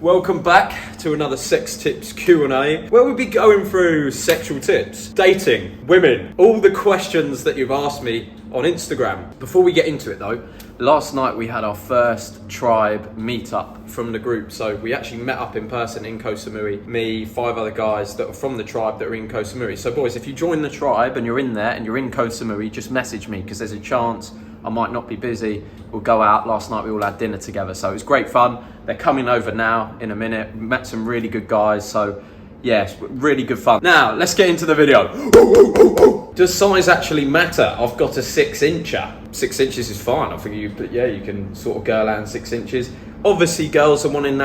Welcome back to another Sex Tips Q&A, where we'll be going through sexual tips, dating, women, all the questions that you've asked me on Instagram. Before we get into it though, last night we had our first tribe meetup from the group. So we actually met up in person in Koh Samui, me, 5 other guys that are from the tribe that are in Koh Samui. So boys, if you join the tribe and you're in there and you're in Koh Samui, just message me because there's a chance I might not be busy. We'll go out. Last night we all had dinner together, so it was great fun. They're coming over now in a minute. We met some really good guys, so yeah, really good fun. Now, let's get into the video. Does size actually matter? I've got a 6-incher. 6 inches is fine. I think you can sort of girl out 6 inches. Obviously, girls are wanting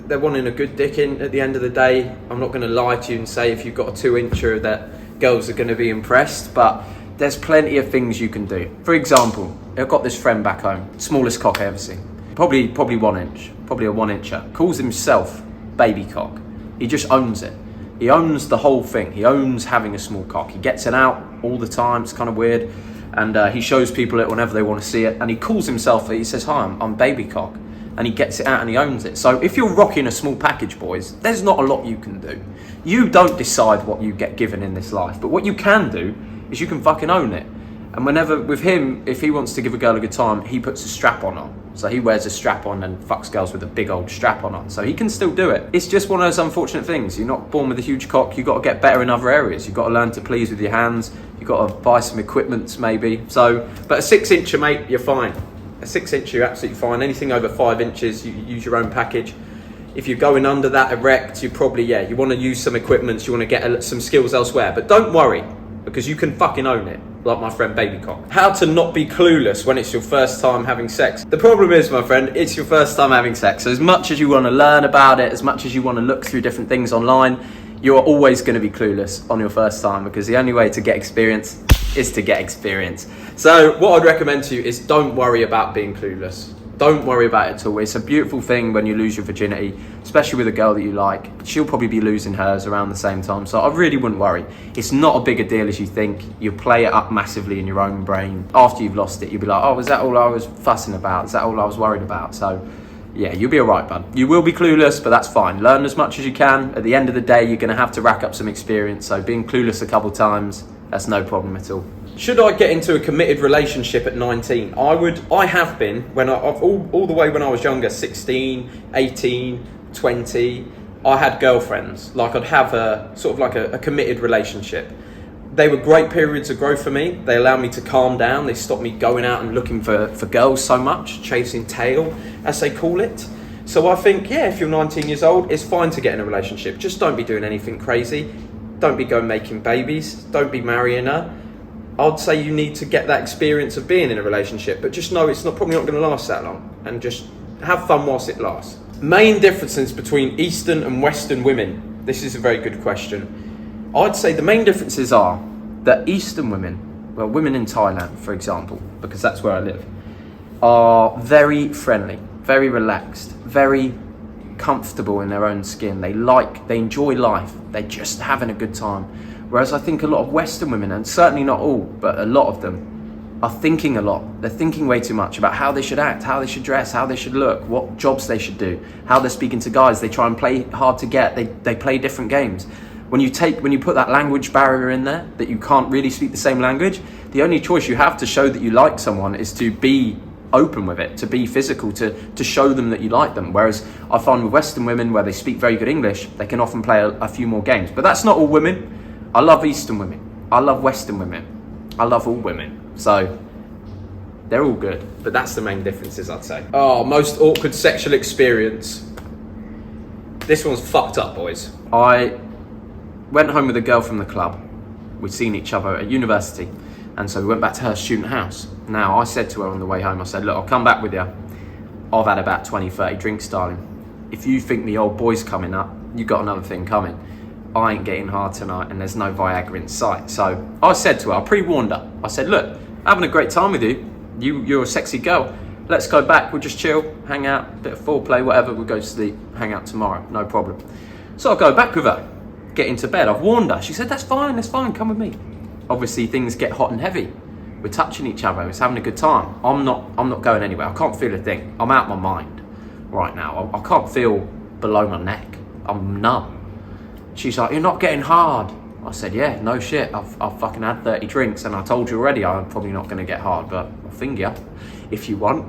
they're wanting a good dick in at the end of the day. I'm not going to lie to you and say if you've got a 2-incher that girls are going to be impressed, but there's plenty of things you can do. For example, I've got this friend back home, smallest cock I ever seen. Probably 1 inch, probably a 1-incher. Calls himself baby cock. He just owns it. He owns the whole thing. He owns having a small cock. He gets it out all the time. It's kind of weird. And he shows people it whenever they want to see it. And he calls himself, he says, hi, I'm baby cock. And he gets it out and he owns it. So if you're rocking a small package, boys, there's not a lot you can do. You don't decide what you get given in this life. But what you can do is you can fucking own it. And whenever, with him, if he wants to give a girl a good time, he puts a strap on. So he wears a strap on and fucks girls with a big old strap on. So he can still do it. It's just one of those unfortunate things. You're not born with a huge cock. You've got to get better in other areas. You've got to learn to please with your hands. You've got to buy some equipment maybe. So, but a 6-incher, mate, you're fine. A 6-incher, you're absolutely fine. Anything over 5 inches, you use your own package. If you're going under that erect, you probably, you want to use some equipment. You want to get some skills elsewhere. But don't worry, because you can fucking own it, like my friend Baby Cock. How to not be clueless when it's your first time having sex. The problem is, my friend, it's your first time having sex. So as much as you want to learn about it, as much as you want to look through different things online, you're always going to be clueless on your first time, because the only way to get experience is to get experience. So what I'd recommend to you is don't worry about being clueless. Don't worry about it at all. It's a beautiful thing when you lose your virginity, especially with a girl that you like. She'll probably be losing hers around the same time. So I really wouldn't worry. It's not a big a deal as you think. You play it up massively in your own brain. After you've lost it, you'll be like, oh, is that all I was fussing about? Is that all I was worried about? So yeah, you'll be all right, bud. You will be clueless, but that's fine. Learn as much as you can. At the end of the day, you're going to have to rack up some experience. So being clueless a couple times, that's no problem at all. Should I get into a committed relationship at 19? I have been, all the way when I was younger, 16, 18, 20, I had girlfriends. Like I'd have a sort of like a committed relationship. They were great periods of growth for me. They allowed me to calm down. They stopped me going out and looking for girls so much, chasing tail, as they call it. So I think, if you're 19 years old, it's fine to get in a relationship. Just don't be doing anything crazy. Don't be going making babies. Don't be marrying her. I'd say you need to get that experience of being in a relationship, but just know it's probably not going to last that long, and just have fun whilst it lasts. Main differences between Eastern and Western women. This is a very good question. I'd say the main differences are that Eastern women, well, women in Thailand, for example, because that's where I live, are very friendly, very relaxed, very comfortable in their own skin. They enjoy life. They're just having a good time. Whereas I think a lot of Western women, and certainly not all, but a lot of them, are thinking a lot. They're thinking way too much about how they should act, how they should dress, how they should look, what jobs they should do, how they're speaking to guys. They try and play hard to get. They play different games. When you put that language barrier in there, that you can't really speak the same language, the only choice you have to show that you like someone is to be open with it, to be physical, to show them that you like them. Whereas I find with Western women, where they speak very good English, they can often play a few more games. But that's not all women. I love Eastern women. I love Western women. I love all women. So they're all good. But that's the main differences, I'd say. Oh, most awkward sexual experience. This one's fucked up, boys. I went home with a girl from the club. We'd seen each other at university. And so we went back to her student house. Now, I said to her on the way home, I said, look, I'll come back with you. I've had about 20, 30 drinks, darling. If you think the old boy's coming up, you got another thing coming. I ain't getting hard tonight and there's no Viagra in sight. So I said to her, I pre-warned her. I said, look, having a great time with you. You're a sexy girl. Let's go back, we'll just chill, hang out, bit of foreplay, whatever, we'll go to sleep, hang out tomorrow, no problem. So I'll go back with her, get into bed. I've warned her. She said, that's fine, come with me. Obviously things get hot and heavy. We're touching each other, it's having a good time. I'm not going anywhere. I can't feel a thing. I'm out of my mind right now. I can't feel below my neck. I'm numb. She's like, you're not getting hard. I said, yeah, no shit. I've fucking had 30 drinks and I told you already I'm probably not going to get hard, but I'll finger you if you want.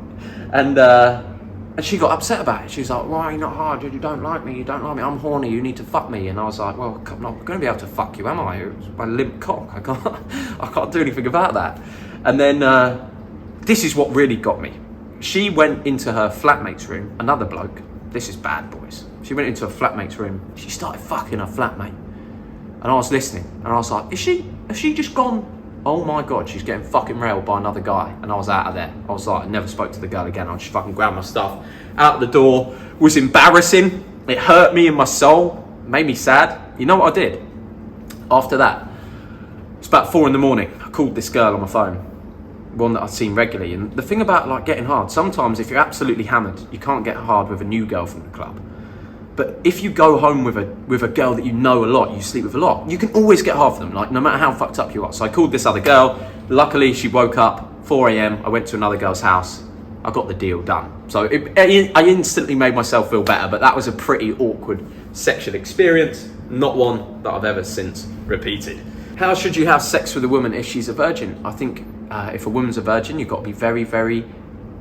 And she got upset about it. She's like, why are you not hard? You don't like me. I'm horny. You need to fuck me. And I was like, well, I'm not going to be able to fuck you, am I? It's my limp cock. I can't do anything about that. And then this is what really got me. She went into her flatmate's room, another bloke. This is bad, boys. She went into her flatmate's room. She started fucking her flatmate. And I was listening, and I was like, has she just gone, oh my God, she's getting fucking railed by another guy. And I was out of there. I was like, I never spoke to the girl again. I just fucking grabbed my stuff out the door. It was embarrassing. It hurt me in my soul. Made me sad. You know what I did? After that, it's about 4 a.m. I called this girl on my phone, one that I'd seen regularly. And the thing about like getting hard, sometimes if you're absolutely hammered, you can't get hard with a new girl from the club. But if you go home with a girl that you know a lot, you sleep with a lot, you can always get hard for them, like no matter how fucked up you are. So I called this other girl. Luckily, she woke up 4 a.m. I went to another girl's house. I got the deal done. So I instantly made myself feel better, but that was a pretty awkward sexual experience, not one that I've ever since repeated. How should you have sex with a woman if she's a virgin? I think if a woman's a virgin, you've got to be very, very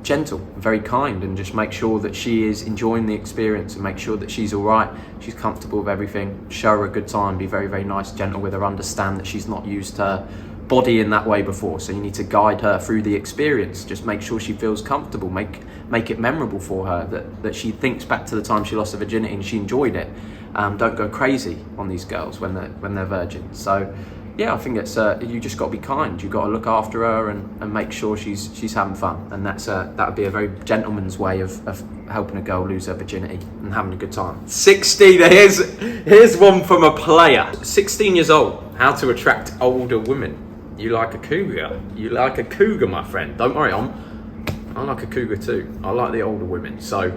gentle, very kind, and just make sure that she is enjoying the experience and make sure that she's all right, she's comfortable with everything. Show her a good time, be very, very nice, gentle with her, understand that she's not used her body in that way before, so you need to guide her through the experience. Just make sure she feels comfortable, make it memorable for her, that she thinks back to the time she lost her virginity and she enjoyed it. Don't go crazy on these girls when they're virgins. So yeah, I think it's you just got to be kind. You've got to look after her and make sure she's having fun, and that would be a very gentleman's way of helping a girl lose her virginity and having a good time. 16. Here's one from a player. 16 years old. How to attract older women. You like a cougar. You like a cougar, my friend. Don't worry, I like a cougar too. I like the older women. So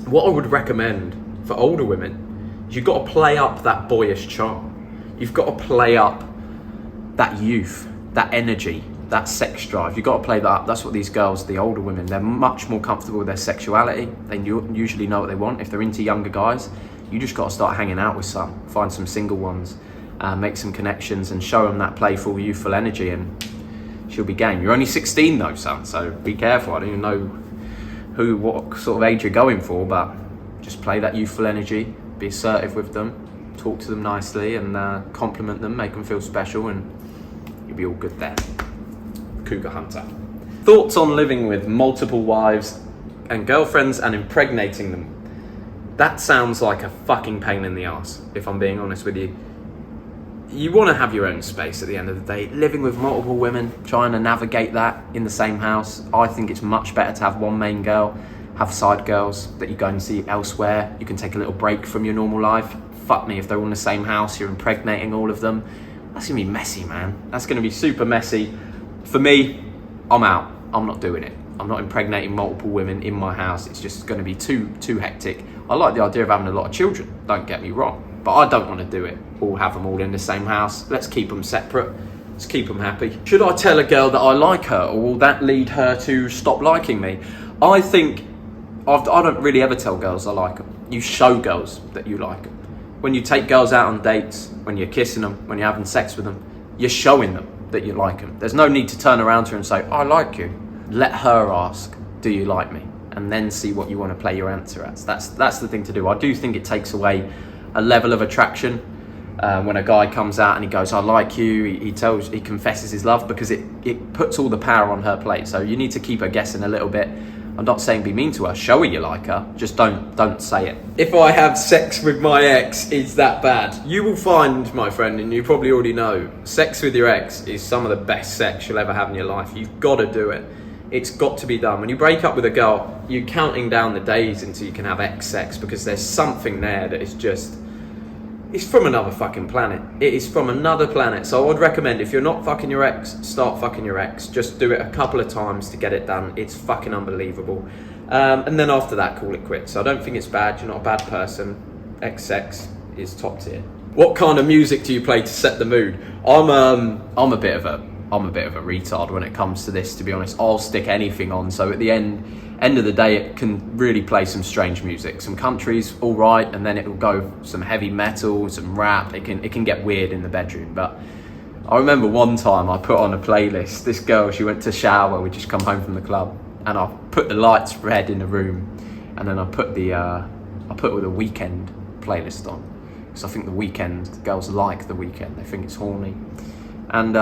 what I would recommend for older women is you've got to play up that boyish charm. You've got to play up that youth, that energy, that sex drive. You've got to play that up. That's what these girls, the older women, they're much more comfortable with their sexuality. They usually know what they want. If they're into younger guys, you just got to start hanging out with some. Find some single ones, make some connections and show them that playful, youthful energy, and she'll be game. You're only 16 though, son, so be careful. I don't even know what sort of age you're going for, but just play that youthful energy, be assertive with them, talk to them nicely and compliment them, make them feel special, and you'll be all good there. Cougar hunter. Thoughts on living with multiple wives and girlfriends and impregnating them? That sounds like a fucking pain in the ass, if I'm being honest with you. You want to have your own space at the end of the day. Living with multiple women, trying to navigate that in the same house, I think it's much better to have one main girl, have side girls that you go and see elsewhere. You can take a little break from your normal life. Fuck me, if they're all in the same house, you're impregnating all of them. That's gonna be messy, man. That's gonna be super messy. For me, I'm out. I'm not doing it. I'm not impregnating multiple women in my house. It's just gonna be too hectic. I like the idea of having a lot of children, don't get me wrong, but I don't want to do it. Or have them all in the same house. Let's keep them separate. Let's keep them happy. Should I tell a girl that I like her, or will that lead her to stop liking me? I think I don't really ever tell girls I like them. You show girls that you like them. When you take girls out on dates, when you're kissing them, when you're having sex with them, you're showing them that you like them. There's no need to turn around to her and say, I like you. Let her ask, do you like me? And then see what you want to play your answer at. That's the thing to do. I do think it takes away a level of attraction when a guy comes out and he goes, I like you, he confesses his love, because it puts all the power on her plate. So you need to keep her guessing a little bit. I'm not saying be mean to her, show her you like her, just don't say it. If I have sex with my ex, is that bad? You will find, my friend, and you probably already know, sex with your ex is some of the best sex you'll ever have in your life. You've got to do it. It's got to be done. When you break up with a girl, you're counting down the days until you can have ex sex, because there's something there that is just, it's from another fucking planet. It is from another planet. So I would recommend, if you're not fucking your ex, start fucking your ex. Just do it a couple of times to get it done. It's fucking unbelievable. And then after that, call it quits. So I don't think it's bad. You're not a bad person. Ex sex is top tier. What kind of music do you play to set the mood? I'm a bit of a I'm a bit of a retard when it comes to this, to be honest. I'll stick anything on. So at the end of the day, it can really play some strange music. Some country's all right, and then it will go some heavy metal, some rap. It can get weird in the bedroom. But I remember one time I put on a playlist. This girl, she went to shower. We just come home from the club, and I put the lights red in the room, and then I put the Weeknd playlist on, because I think the Weeknd, girls like the Weeknd. They think it's horny, and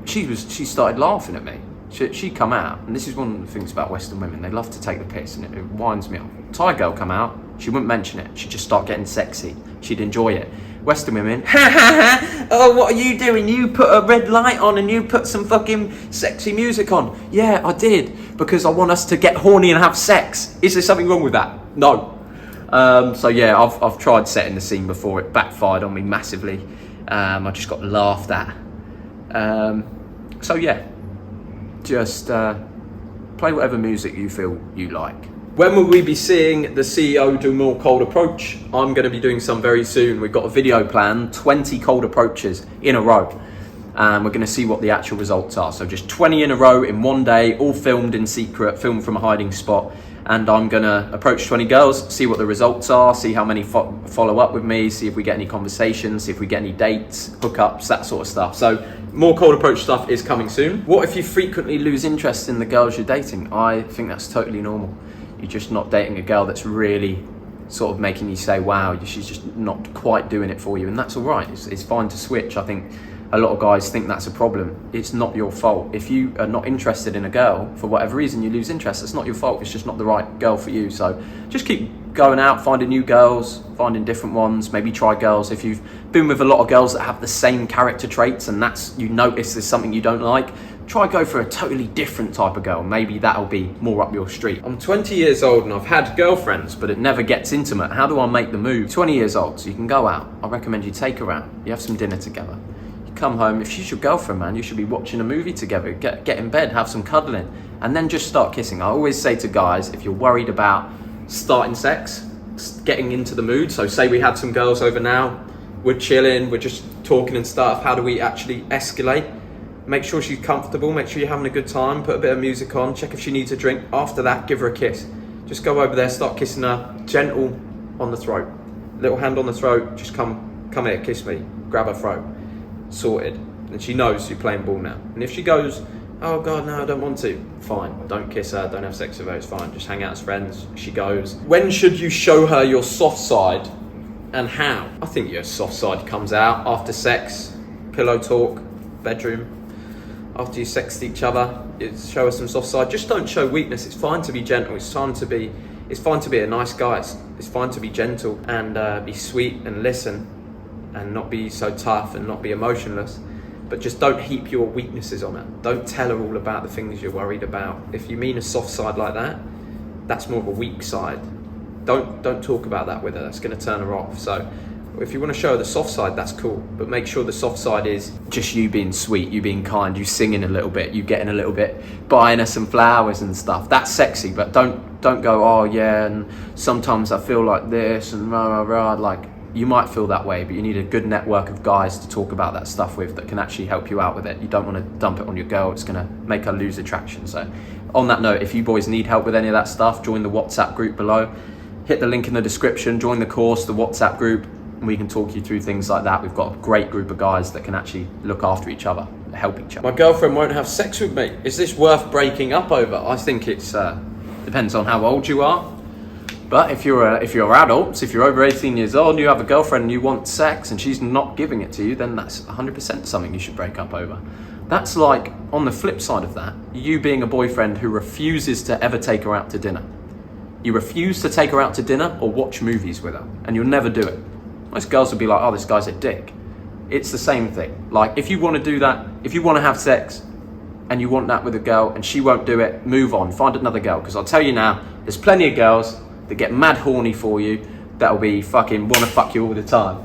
she started laughing at me. She come out, and this is one of the things about Western women. They love to take the piss, and it winds me up. Thai girl come out, she wouldn't mention it. She'd just start getting sexy. She'd enjoy it. Western women, ha ha ha, oh, what are you doing? You put a red light on and you put some fucking sexy music on. Yeah, I did, because I want us to get horny and have sex. Is there something wrong with that? No. So yeah, I've tried setting the scene before. It backfired on me massively. I just got laughed at. So yeah, just play whatever music you feel you like. When will we be seeing the CEO do more cold approach? I'm going to be doing some very soon. We've got a video plan, 20 cold approaches in a row. And we're going to see what the actual results are. So just 20 in a row in one day, all filmed in secret, filmed from a hiding spot. And I'm going to approach 20 girls, see what the results are, see how many follow up with me, see if we get any conversations, see if we get any dates, hookups, that sort of stuff. So more cold approach stuff is coming soon. What if you frequently lose interest in the girls you're dating? I think that's totally normal. You're just not dating a girl that's really sort of making you say, wow, she's just not quite doing it for you. And that's all right. It's fine to switch. I think a lot of guys think that's a problem. It's not your fault. If you are not interested in a girl, for whatever reason you lose interest, it's not your fault. It's just not the right girl for you. So just keep going out, finding new girls, finding different ones, maybe try girls. If you've been with a lot of girls that have the same character traits and you notice there's something you don't like, try go for a totally different type of girl. Maybe that'll be more up your street. I'm 20 years old and I've had girlfriends, but it never gets intimate. How do I make the move? 20 years old, so you can go out. I recommend you take her out. You have some dinner together. You come home. If she's your girlfriend, man, you should be watching a movie together. Get in bed, have some cuddling, and then just start kissing. I always say to guys, if you're worried about starting sex, getting into the mood, so say we had some girls over now, we're chilling, we're just talking and stuff, how do we actually escalate? Make sure she's comfortable, make sure you're having a good time, put a bit of music on, check if she needs a drink. After that, give her a kiss. Just go over there, start kissing her, gentle on the throat. Little hand on the throat, just come here, kiss me, grab her throat. Sorted. And she knows you're playing ball now. And if she goes, oh God, no, I don't want to, fine, don't kiss her, don't have sex with her, it's fine, just hang out as friends. She goes. When should you show her your soft side and how? I think your soft side comes out after sex, pillow talk, bedroom. After you sexed each other, show us some soft side. Just don't show weakness. It's fine to be gentle. It's fine to be a nice guy. It's fine to be gentle and be sweet and listen and not be so tough and not be emotionless. But just don't heap your weaknesses on her. Don't tell her all about the things you're worried about. If you mean a soft side like that, that's more of a weak side. Don't talk about that with her. That's going to turn her off. So if you want to show her the soft side, that's cool, but make sure the soft side is just you being sweet, you being kind, you singing a little bit, you getting a little bit, buying her some flowers and stuff. That's sexy, but don't go, oh yeah, and sometimes I feel like this and rah rah rah. Like, you might feel that way, but you need a good network of guys to talk about that stuff with that can actually help you out with it. You don't want to dump it on your girl. It's going to make her lose attraction. So on that note, if you boys need help with any of that stuff, join the WhatsApp group below. Hit the link in the description, join the course, the WhatsApp group, and we can talk you through things like that. We've got a great group of guys that can actually look after each other, help each other. My girlfriend won't have sex with me. Is this worth breaking up over? I think it's depends on how old you are. But if you're adults, if you're over 18 years old and you have a girlfriend and you want sex and she's not giving it to you, then that's 100% something you should break up over. That's like, on the flip side of that, you being a boyfriend who refuses to ever take her out to dinner. You refuse to take her out to dinner or watch movies with her, and you'll never do it. Most girls will be like, oh, this guy's a dick. It's the same thing. Like, if you want to do that, if you want to have sex and you want that with a girl and she won't do it, move on, find another girl. Because I'll tell you now, there's plenty of girls that get mad horny for you that'll be fucking want to fuck you all the time.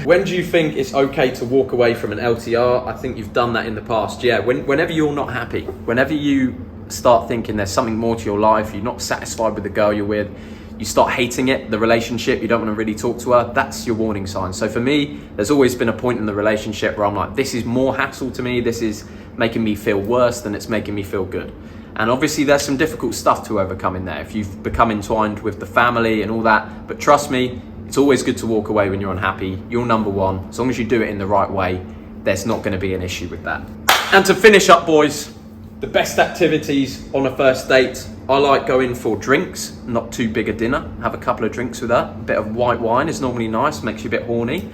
When do you think it's okay to walk away from an LTR? I think you've done that in the past. Yeah, whenever you're not happy, whenever you start thinking there's something more to your life, you're not satisfied with the girl you're with, you start hating it, the relationship, you don't want to really talk to her, that's your warning sign. So for me, there's always been a point in the relationship where I'm like, this is more hassle to me, this is making me feel worse than it's making me feel good. And obviously there's some difficult stuff to overcome in there if you've become entwined with the family and all that, but trust me, it's always good to walk away when you're unhappy. You're number one. As long as you do it in the right way, there's not going to be an issue with that. And to finish up, boys, the best activities on a first date, I like going for drinks, not too big a dinner. Have a couple of drinks with her. A bit of white wine is normally nice, makes you a bit horny.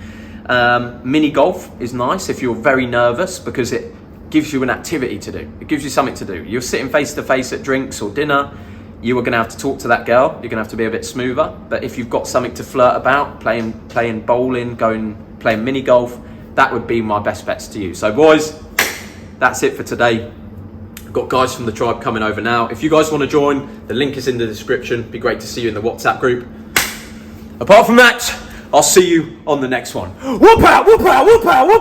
Mini golf is nice if you're very nervous because it gives you an activity to do. It gives you something to do. You're sitting face to face at drinks or dinner. You are going to have to talk to that girl. You're going to have to be a bit smoother. But if you've got something to flirt about, playing bowling, playing mini golf, that would be my best bets to you. So boys, that's it for today. I've got guys from the tribe coming over now. If you guys want to join, the link is in the description. It'd be great to see you in the WhatsApp group. Apart from that, I'll see you on the next one. Whoop out, whoop out, whoop out, whoop out.